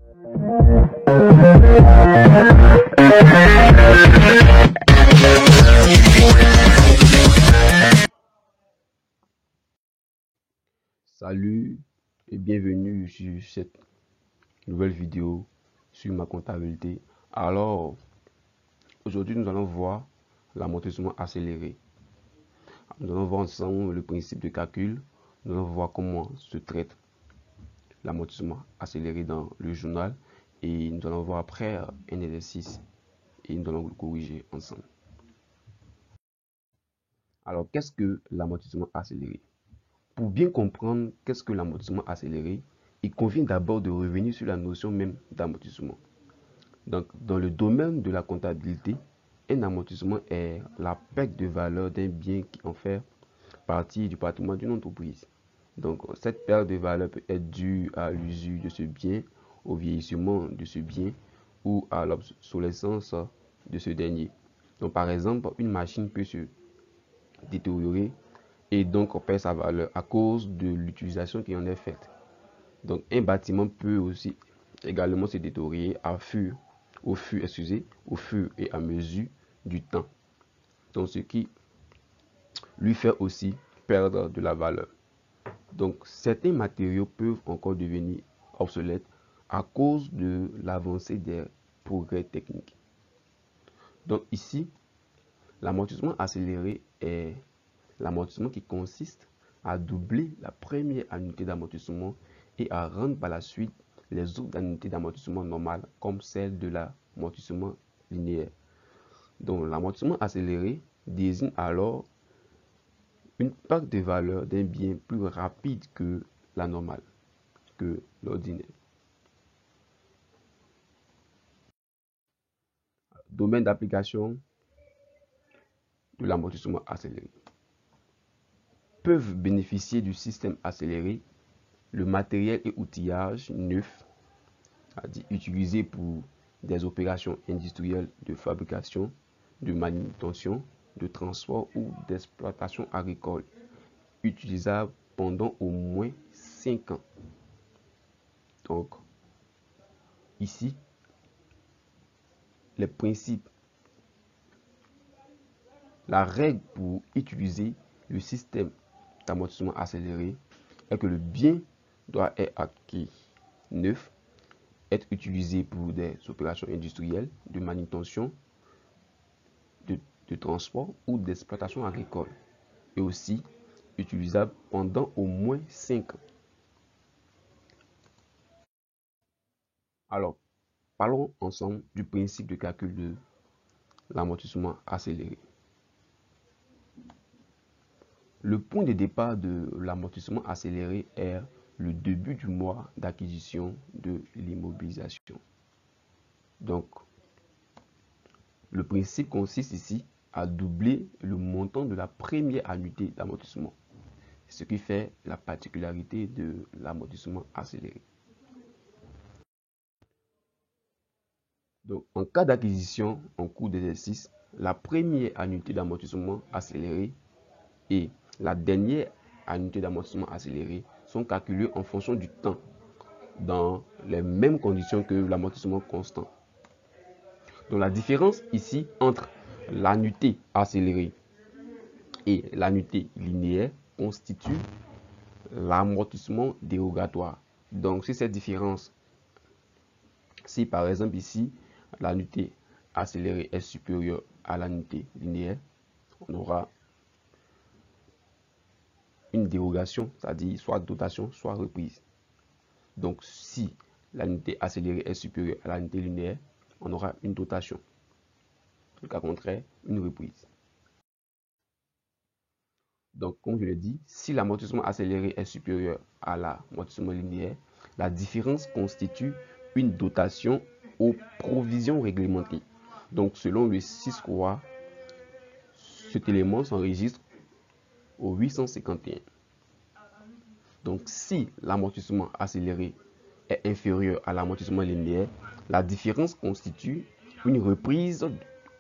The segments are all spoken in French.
Salut et bienvenue sur cette nouvelle vidéo sur ma comptabilité. Alors, aujourd'hui nous allons voir l'amortissement accéléré. Nous allons voir ensemble le principe de calcul. Nous allons voir comment se traite l'amortissement accéléré dans le journal. Et nous allons voir après un exercice et nous allons le corriger ensemble. Alors, qu'est-ce que l'amortissement accéléré? Pour bien comprendre qu'est-ce que l'amortissement accéléré, il convient d'abord de revenir sur la notion même d'amortissement. Donc, dans le domaine de la comptabilité, un amortissement est la perte de valeur d'un bien qui en fait partie du patrimoine d'une entreprise. Donc, cette perte de valeur peut être due à l'usure de ce bien, au vieillissement de ce bien ou à l'obsolescence de ce dernier. Donc, par exemple, une machine peut se détériorer et donc on perd sa valeur à cause de l'utilisation qui en est faite. Donc, un bâtiment peut aussi également se détériorer au fur et à mesure du temps. Donc, ce qui lui fait aussi perdre de la valeur. Donc, certains matériaux peuvent encore devenir obsolètes à cause de l'avancée des progrès techniques. Donc, ici, l'amortissement accéléré est l'amortissement qui consiste à doubler la première annuité d'amortissement et à rendre par la suite les autres annuités d'amortissement normales comme celle de l'amortissement linéaire. Donc, l'amortissement accéléré désigne alors une perte de valeur d'un bien plus rapide que la normale, que l'ordinaire. Domaine d'application de l'amortissement accéléré. Peuvent bénéficier du système accéléré le matériel et outillage neuf, c'est-à-dire utilisé pour des opérations industrielles de fabrication, de manutention, de transport ou d'exploitation agricole, utilisable pendant au moins 5 ans. Donc, ici, les principes, la règle pour utiliser le système d'amortissement accéléré est que le bien doit être acquis neuf, être utilisé pour des opérations industrielles, de manutention, de transport ou d'exploitation agricole, et aussi utilisable pendant au moins 5 ans. Alors, parlons ensemble du principe de calcul de l'amortissement accéléré. Le point de départ de l'amortissement accéléré est le début du mois d'acquisition de l'immobilisation. Donc, le principe consiste ici à doubler le montant de la première annuité d'amortissement, ce qui fait la particularité de l'amortissement accéléré. Donc, en cas d'acquisition en cours d'exercice, la première annuité d'amortissement accéléré et la dernière annuité d'amortissement accéléré sont calculés en fonction du temps, dans les mêmes conditions que l'amortissement constant. Donc, la différence ici entre l'annuité accélérée et l'annuité linéaire constitue l'amortissement dérogatoire. Donc, si cette différence, si par exemple ici, l'annuité accélérée est supérieure à l'annuité linéaire, on aura une dérogation, c'est-à-dire soit dotation, soit reprise. Donc, si l'annuité accélérée est supérieure à l'annuité linéaire, on aura une dotation. Dans le cas contraire, une reprise. Donc, comme je l'ai dit, si l'amortissement accéléré est supérieur à l'amortissement linéaire, la différence constitue une dotation aux provisions réglementées. Donc, selon le 6 croix, cet élément s'enregistre au 851. Donc, si l'amortissement accéléré est inférieur à l'amortissement linéaire, la différence constitue une reprise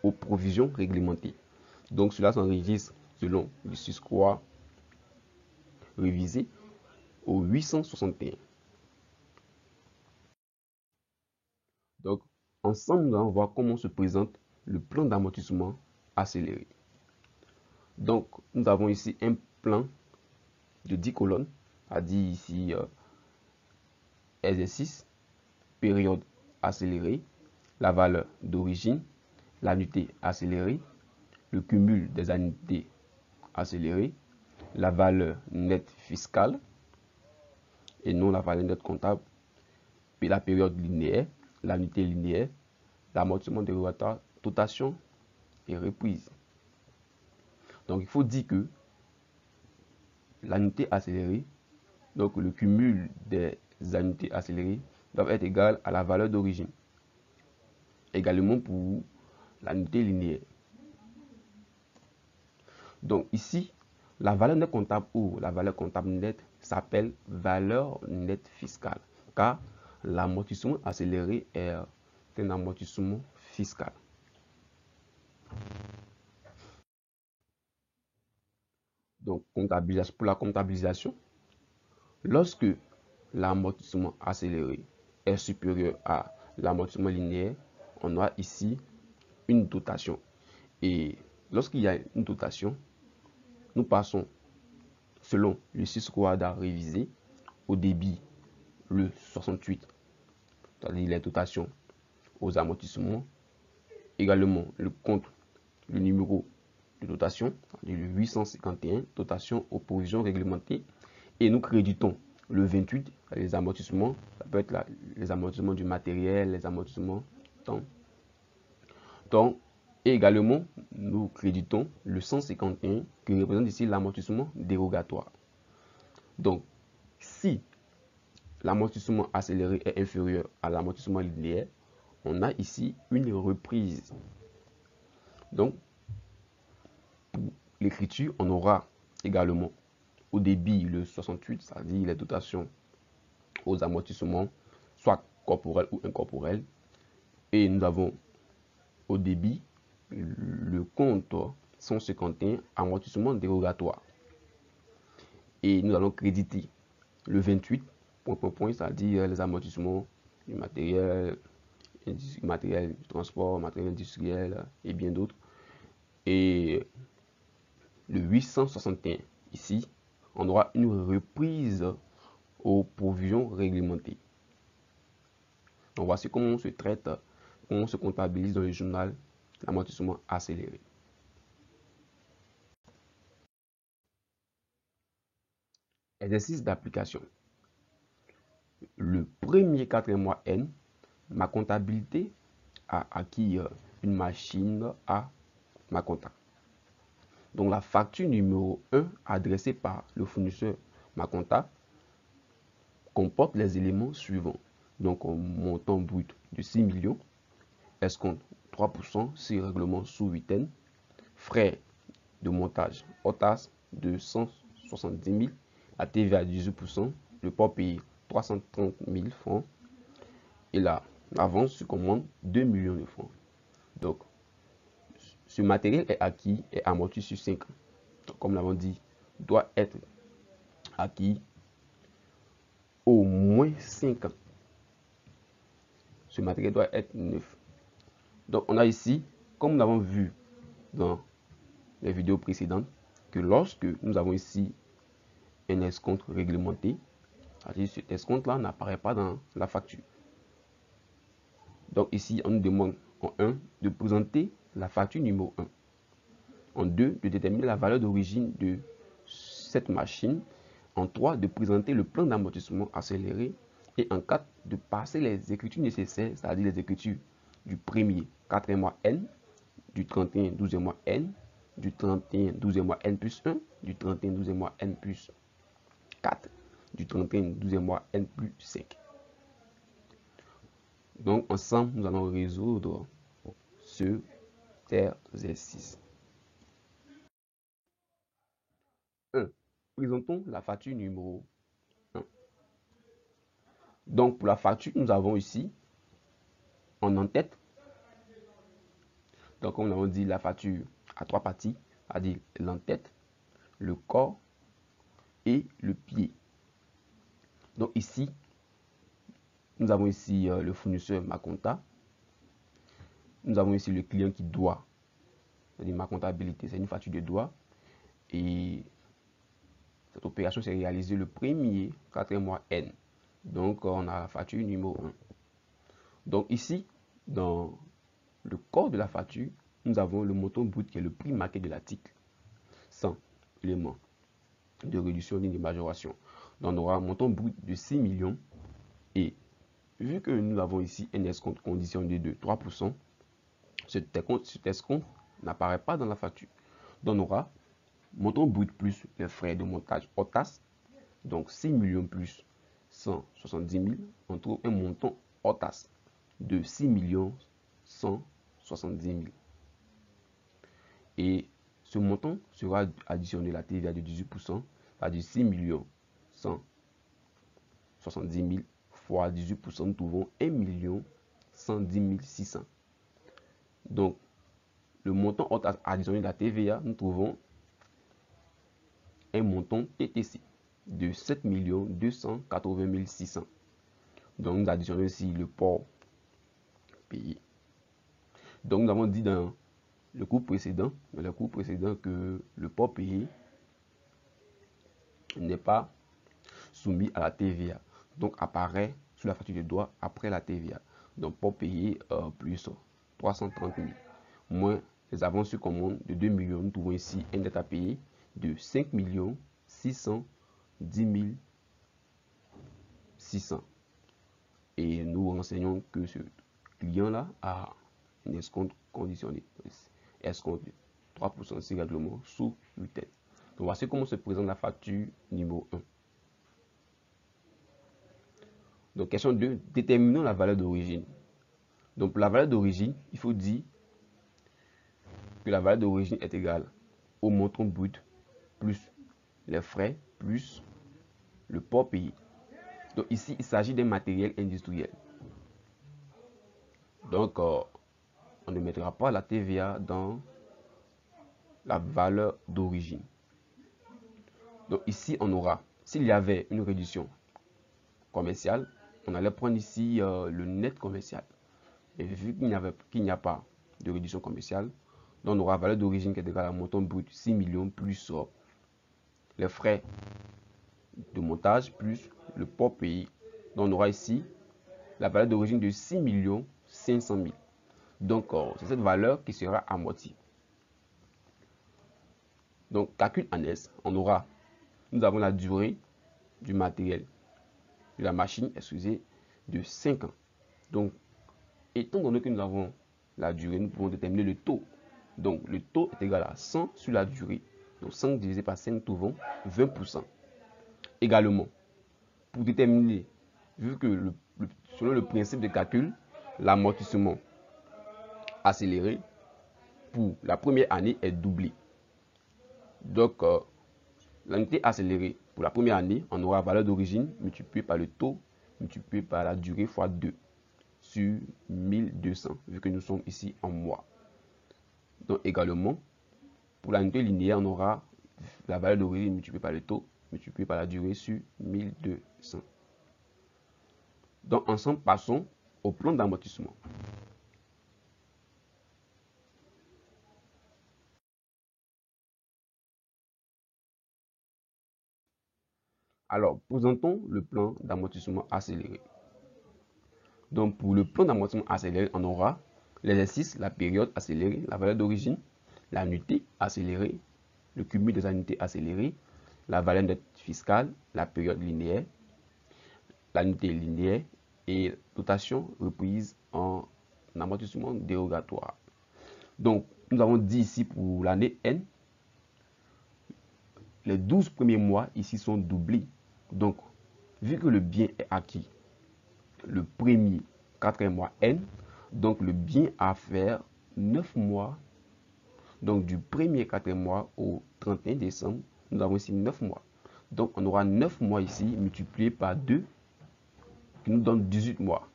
aux provisions réglementées. Donc, cela s'enregistre selon le 6 croix révisé au 861. Donc, ensemble, nous allons voir comment se présente le plan d'amortissement accéléré. Donc, nous avons ici un plan de 10 colonnes, a dit ici exercice, période accélérée, la valeur d'origine, l'annuité accélérée, le cumul des annuités accélérées, la valeur nette fiscale et non la valeur nette comptable, puis la période linéaire, l'annuité linéaire, l'amortissement dérogatoire, dotation et reprise. Donc il faut dire que l'annuité accélérée, donc le cumul des annuités accélérées, doivent être égal à la valeur d'origine. Également pour l'annuité linéaire. Donc ici, la valeur nette comptable ou la valeur comptable nette s'appelle valeur nette fiscale, car l'amortissement accéléré est un amortissement fiscal. Donc, pour la comptabilisation, lorsque l'amortissement accéléré est supérieur à l'amortissement linéaire, on a ici une dotation. Et lorsqu'il y a une dotation, nous passons, selon le 6 quadrat révisé, au débit le 68, c'est-à-dire les dotations aux amortissements, également le compte, le numéro de dotation, le 851, dotation aux provisions réglementées, et nous créditons le 28, les amortissements, ça peut être les amortissements du matériel, les amortissements temps, et également nous créditons le 151 qui représente ici l'amortissement dérogatoire. Donc, si l'amortissement accéléré est inférieur à l'amortissement linéaire, on a ici une reprise. Donc, pour l'écriture, on aura également au débit le 68, c'est-à-dire les dotations aux amortissements, soit corporels ou incorporels. Et nous avons au débit le compte 151, amortissement dérogatoire. Et nous allons créditer le 28, point, c'est-à-dire les amortissements du matériel du transport, matériel industriel et bien d'autres. Et le 861, ici, on aura une reprise aux provisions réglementées. Donc voici comment on se traite, comment on se comptabilise dans le journal l'amortissement accéléré. Exercice d'application. Le premier quatrième mois N, ma comptabilité a acquis une machine à ma compta. Donc la facture numéro 1 adressée par le fournisseur Maconta comporte les éléments suivants. Donc un montant brut de 6 millions, escompte 3% sur règlement sous 8 frais de montage OTAS de 170 000, la TVA à 18%, le port payé 330 000 francs et l'avance sur commande 2 millions de francs. Donc ce matériel est acquis et amorti sur 5 ans. Donc, comme nous l'avons dit, doit être acquis au moins 5 ans. Ce matériel doit être neuf. Donc on a ici, comme nous l'avons vu dans les vidéos précédentes, que lorsque nous avons ici un escompte réglementé, c'est-à-dire cet escompte-là n'apparaît pas dans la facture. Donc ici, on nous demande en 1 de présenter la facture numéro 1. En 2, de déterminer la valeur d'origine de cette machine. En 3, de présenter le plan d'amortissement accéléré. Et en 4, de passer les écritures nécessaires, c'est-à-dire les écritures du premier 4e mois N, du 31 12e mois N, du 31 12e mois N plus 1, du 31 12e mois N plus 4, du 31 12e mois N plus 5. Donc ensemble, nous allons résoudre ce exercice. 1. Présentons la facture numéro 1. Donc pour la facture, nous avons ici en en-tête. Donc comme nous l'avons dit, la facture a 3 parties, c'est-à-dire l'en-tête, le corps et le pied. Donc ici, nous avons ici le fournisseur Maconta nous avons ici le client qui doit, c'est-à-dire ma comptabilité, c'est une facture de droit. Et cette opération s'est réalisée le premier quatrième mois N. Donc, on a la facture numéro 1. Donc, ici, dans le corps de la facture, nous avons le montant brut qui est le prix marqué de l'article, sans élément de réduction ni de majoration. Donc, on aura un montant brut de 6 millions. Et vu que nous avons ici un escompte conditionné de 3%, cet escompte n'apparaît pas dans la facture. Donc, on aura montant brut plus les frais de montage hors taxe, donc 6 millions plus 170 000, on trouve un montant hors taxe de 6 millions 170 000. Et ce montant sera additionné à la TVA de 18%, c'est-à-dire 6 millions 170 000 fois 18%, nous trouvons 1 million 110 600. Donc, le montant hors taxe additionné à la TVA, nous trouvons un montant TTC de 7 280 600. Donc, nous additionnons ici le port payé. Donc, nous avons dit dans le cours précédent que le port payé n'est pas soumis à la TVA. Donc, apparaît sur la facture de droit après la TVA. Donc, port payé plus 330 000 moins les avances sur commande de 2 millions. Nous trouvons ici un net à payer de 5 610 600. Et nous renseignons que ce client-là a un escompte conditionné. Escompte 3% si règlement sous 8 têtes. Donc voici comment se présente la facture numéro 1. Donc question 2, déterminons la valeur d'origine. Donc pour la valeur d'origine, il faut dire que la valeur d'origine est égale au montant brut plus les frais plus le port payé. Donc ici, il s'agit d'un matériel industriel. Donc, on ne mettra pas la TVA dans la valeur d'origine. Donc ici, on aura, s'il y avait une réduction commerciale, on allait prendre ici le net commercial. Et vu qu'il n'y a pas de réduction commerciale, donc on aura valeur d'origine qui est égale à montant brut 6 millions plus les frais de montage plus le port payé. Donc on aura ici la valeur d'origine de 6 500 000. Donc c'est cette valeur qui sera amortie. Donc calcul annexe, nous avons la durée du matériel de la machine, excusez, de 5 ans. Donc étant donné que nous avons la durée, nous pouvons déterminer le taux. Donc le taux est égal à 100 sur la durée. Donc 100 divisé par 5, nous trouvons 20%. Également, pour déterminer, vu que selon le principe de calcul, l'amortissement accéléré pour la première année est doublé. Donc, l'unité accélérée pour la première année, on aura valeur d'origine multipliée par le taux multiplié par la durée fois 2 sur 1200, vu que nous sommes ici en mois. Donc, également, pour l'unité linéaire, on aura la valeur d'origine multipliée par le taux multiplié par la durée sur 1200. Donc, ensemble, passons au plan d'amortissement. Alors, présentons le plan d'amortissement accéléré. Donc, pour le plan d'amortissement accéléré, on aura l'exercice, la période accélérée, la valeur d'origine, l'annuité accélérée, le cumul des annuités accélérées, la valeur nette fiscale, la période linéaire, l'annuité linéaire et dotation reprise en amortissement dérogatoire. Donc, nous avons dit ici pour l'année N, les 12 premiers mois ici sont doublés. Donc, vu que le bien est acquis le premier quatrième mois N, donc le bien à faire 9 mois. Donc, du premier quatrième mois au 31 décembre, nous avons ici 9 mois. Donc, on aura 9 mois ici multiplié par 2 qui nous donne 18 mois.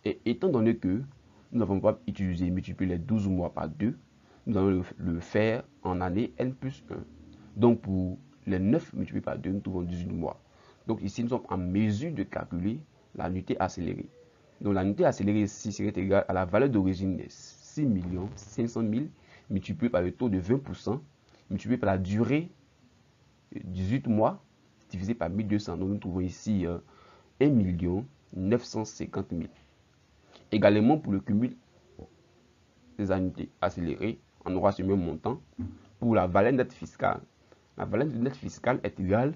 Et étant donné que nous n'avons pas utilisé multiplier les 12 mois par 2, nous allons le faire en année N plus 1. Donc, pour les 9 multipliés par 2, nous trouvons 18 mois. Donc, ici, nous sommes en mesure de calculer l'unité accélérée. Donc, l'unité accélérée ici serait égale à la valeur d'origine 6 6 500 000 multiplié par le taux de 20%, multiplié par la durée 18 mois, divisé par 1200. Donc nous trouvons ici 1 950 000. Également pour le cumul des annuités accélérées, on aura ce même montant. Pour la valeur nette fiscale, la valeur nette fiscale est égale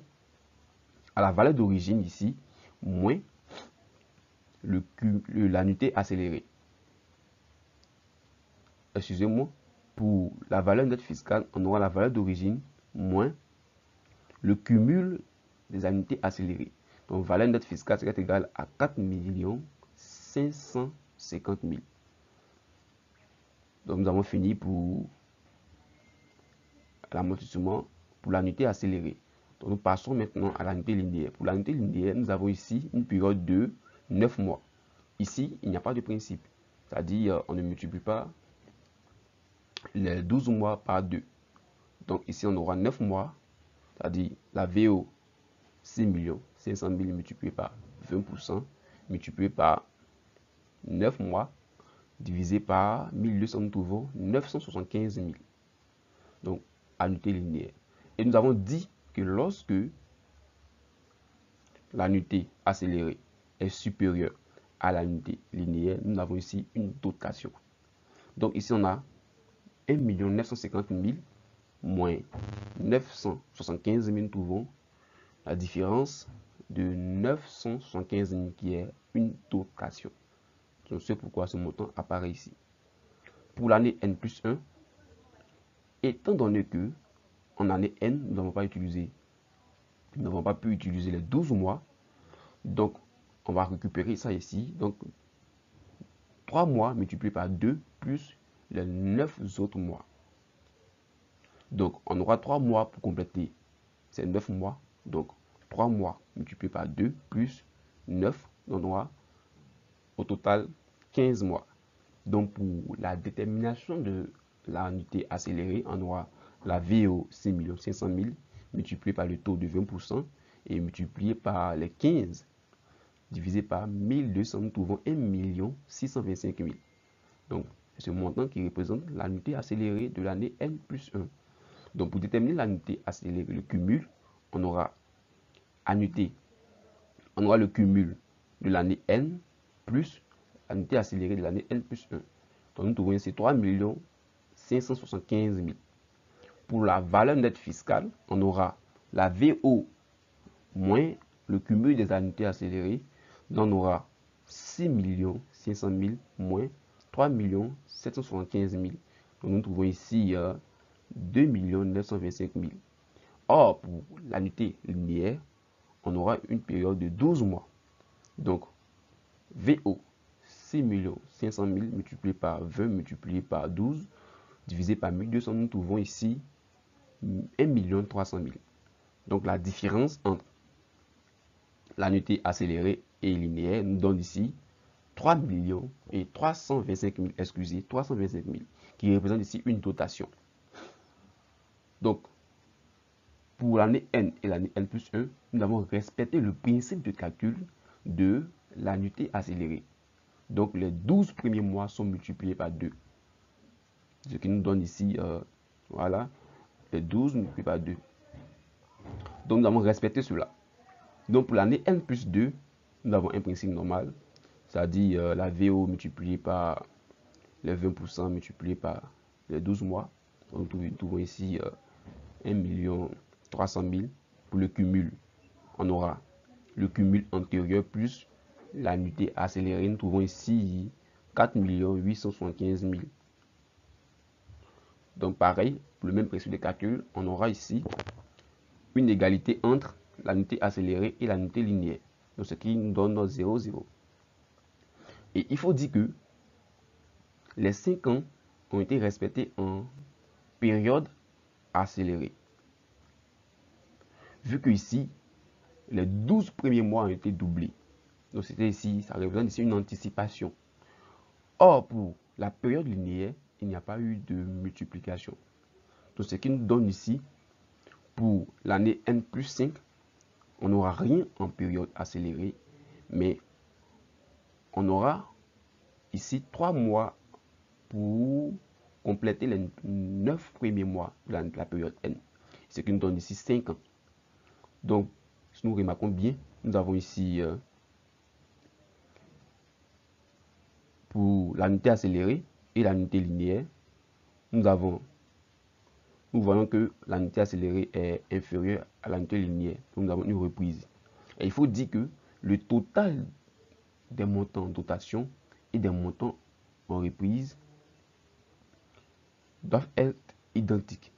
à la valeur d'origine ici, moins l'annuité accélérée. Excusez-moi, pour la valeur nette fiscale, on aura la valeur d'origine moins le cumul des annuités accélérées. Donc, valeur nette fiscale serait égale à 4 550 000. Donc, nous avons fini pour l'amortissement pour l'annuité accélérée. Donc, nous passons maintenant à l'annuité linéaire. Pour l'annuité linéaire, nous avons ici une période de 9 mois. Ici, il n'y a pas de principe. C'est-à-dire, on ne multiplie pas les 12 mois par 2. Donc, ici, on aura 9 mois. C'est-à-dire, la VO, 6 500 000 multiplié par 20%, multiplié par 9 mois, divisé par 1200, nous trouvons 975 000. Donc, annuité linéaire. Et nous avons dit que lorsque l'annuité accélérée est supérieure à l'annuité linéaire, nous avons ici une dotation. Donc, ici, on a 1 950 000 moins 975 000, nous trouvons la différence de 975 000 qui est une dotation. Je sais pourquoi ce montant apparaît ici. Pour l'année N plus 1, étant donné que en année N, nous n'avons pas pu utiliser les 12 mois, donc on va récupérer ça ici. Donc 3 mois multiplié par 2 plus les 9 autres mois. Donc on aura 3 mois pour compléter ces 9 mois. Donc 3 mois multiplié par 2 plus 9, on aura au total 15 mois. Donc pour la détermination de l'annuité accélérée, on aura la VO 6 500 000 multiplié par le taux de 20% et multiplié par les 15 divisé par 1200, nous trouvons 1 625 000. Donc c'est ce montant qui représente l'annuité accélérée de l'année N plus 1. Donc pour déterminer l'annuité accélérée, le cumul, on aura le cumul de l'année N plus l'annuité accélérée de l'année N plus 1. Donc nous trouvons ici 3 575 000. Pour la valeur nette fiscale, on aura la VO moins le cumul des annuités accélérées. Donc on aura 6 500 000 moins 3 775 000. Donc nous trouvons ici 2 925 000. Or, pour l'annuité linéaire, on aura une période de 12 mois. Donc, VO, 6 500 000 multiplié par 20 multiplié par 12, divisé par 1200, nous trouvons ici 1 300 000. Donc, la différence entre l'annuité accélérée et linéaire nous donne ici 3 325 000, excusez, 325 000, qui représente ici une dotation. Donc, pour l'année N et l'année N plus 1, nous avons respecté le principe de calcul de l'annuité accélérée. Donc, les 12 premiers mois sont multipliés par 2. Ce qui nous donne ici, voilà, les 12 multipliés par 2. Donc, nous avons respecté cela. Donc, pour l'année N plus 2, nous avons un principe normal, c'est-à-dire la VO multipliée par les 20% multiplié par les 12 mois. Donc, nous trouvons ici 1 300 000. Pour le cumul, on aura le cumul antérieur plus l'annuité accélérée. Nous trouvons ici 4 875 000. Donc pareil, pour le même principe de calcul, on aura ici une égalité entre l'annuité accélérée et l'annuité linéaire. Donc ce qui nous donne 0, 0. Et il faut dire que les 5 ans ont été respectés en période accélérée. Vu que ici, les 12 premiers mois ont été doublés. Donc c'était ici, ça représente ici une anticipation. Or, pour la période linéaire, il n'y a pas eu de multiplication. Donc ce qui nous donne ici, pour l'année N plus 5, on n'aura rien en période accélérée, mais on aura ici 3 mois pour compléter les 9 premiers mois de la période N. Ce qui nous donne ici 5 ans. Donc, si nous remarquons bien, nous avons ici pour l'unité accélérée et l'unité linéaire, nous voyons que l'unité accélérée est inférieure à l'unité linéaire. Donc, nous avons une reprise. Et il faut dire que le total des montants en dotation et des montants en reprise doivent être identiques.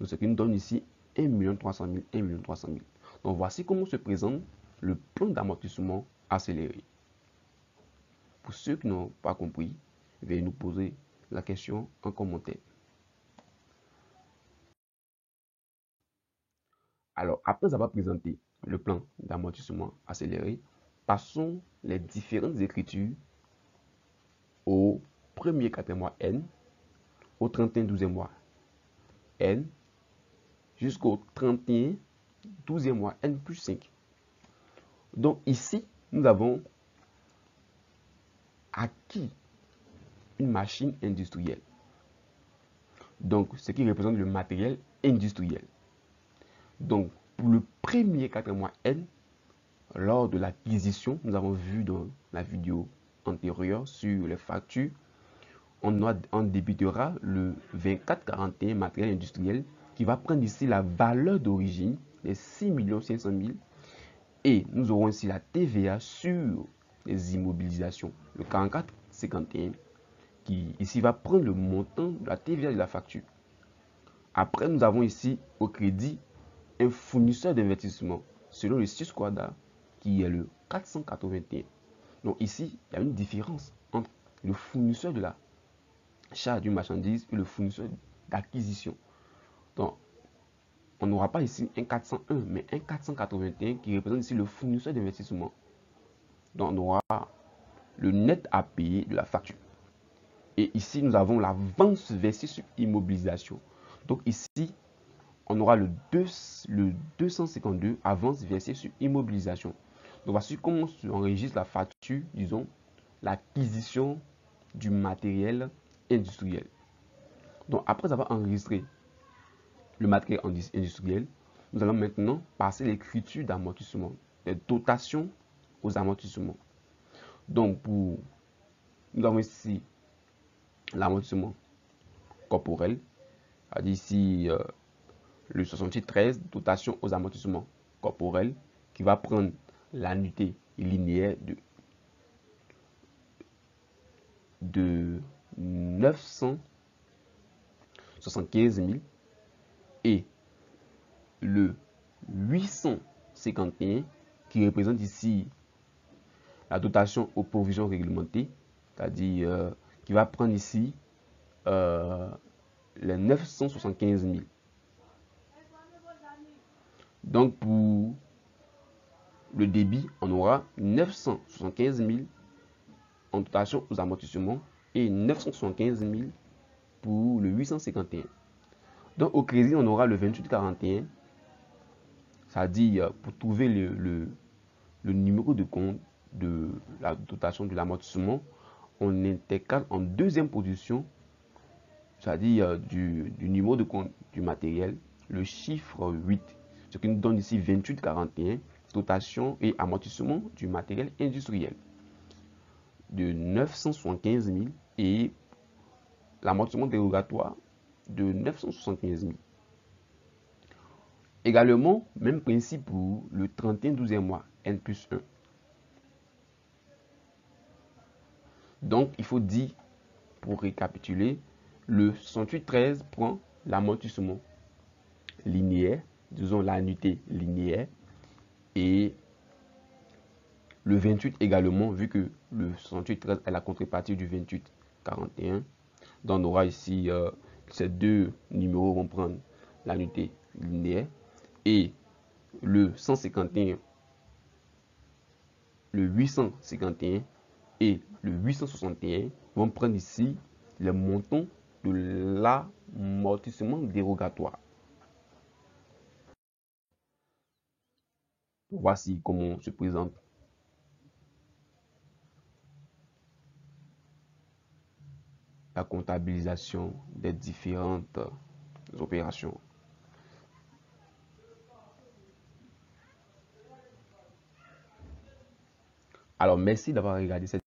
Donc, ce qui nous donne ici 1 300 000, 1 300 000. Donc, voici comment se présente le plan d'amortissement accéléré. Pour ceux qui n'ont pas compris, veuillez nous poser la question en commentaire. Alors, après avoir présenté le plan d'amortissement accéléré, passons les différentes écritures au premier 4e mois N, au 31 12e mois N, jusqu'au 31 12e mois N plus 5. Donc ici, nous avons acquis une machine industrielle. Donc, ce qui représente le matériel industriel. Donc, pour le premier 4e mois N, lors de l'acquisition, nous avons vu dans la vidéo antérieure sur les factures, on débutera le 24-41 matériel industriel qui va prendre ici la valeur d'origine des 6 500 000 et nous aurons ici la TVA sur les immobilisations, le 44-51 qui ici va prendre le montant de la TVA de la facture. Après, nous avons ici au crédit un fournisseur d'investissement selon le 6 quadra qui est le 481. Donc ici, il y a une différence entre le fournisseur de la charge d'une marchandise et le fournisseur d'acquisition. Donc, on n'aura pas ici un 401, mais un 481 qui représente ici le fournisseur d'investissement. Donc, on aura le net à payer de la facture. Et ici, nous avons l'avance versée sur immobilisation. Donc ici, on aura le 252 avance versée sur immobilisation. Donc voici comment on enregistre la facture, disons, l'acquisition du matériel industriel. Donc après avoir enregistré le matériel industriel, nous allons maintenant passer l'écriture d'amortissement, des dotations aux amortissements. Donc nous avons ici l'amortissement corporel, c'est-à-dire ici le 6813, dotation aux amortissements corporels, qui va prendre l'unité linéaire de 975 000 et le 851 qui représente ici la dotation aux provisions réglementées, c'est-à-dire qui va prendre ici les 975 000. Donc pour le débit, on aura 975 000 en dotation aux amortissements et 975 000 pour le 851. Donc au crédit, on aura le 2841, c'est-à-dire pour trouver le numéro de compte de la dotation de l'amortissement, on intercale en deuxième position, c'est-à-dire du numéro de compte du matériel, le chiffre 8, ce qui nous donne ici 2841, dotation et amortissement du matériel industriel de 975 000 et l'amortissement dérogatoire de 975 000. Également, même principe pour le 31 12e mois, N plus 1. Donc, il faut dire, pour récapituler, le 6813 prend l'amortissement linéaire, disons l'annuité linéaire, et le 28 également, vu que le 6813 est la contrepartie du 2841. Donc, on aura ici ces deux numéros vont prendre l'unité linéaire et le 151, le 851 et le 861 vont prendre ici les montants de l'amortissement dérogatoire. Voici comment se présente la comptabilisation des différentes opérations. Alors, merci d'avoir regardé cette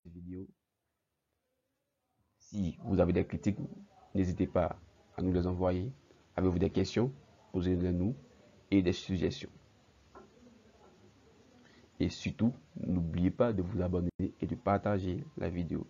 vidéo. Si vous avez des critiques, n'hésitez pas à nous les envoyer. Avez-vous des questions? Posez-les-nous et des suggestions. Et surtout, n'oubliez pas de vous abonner et de partager la vidéo.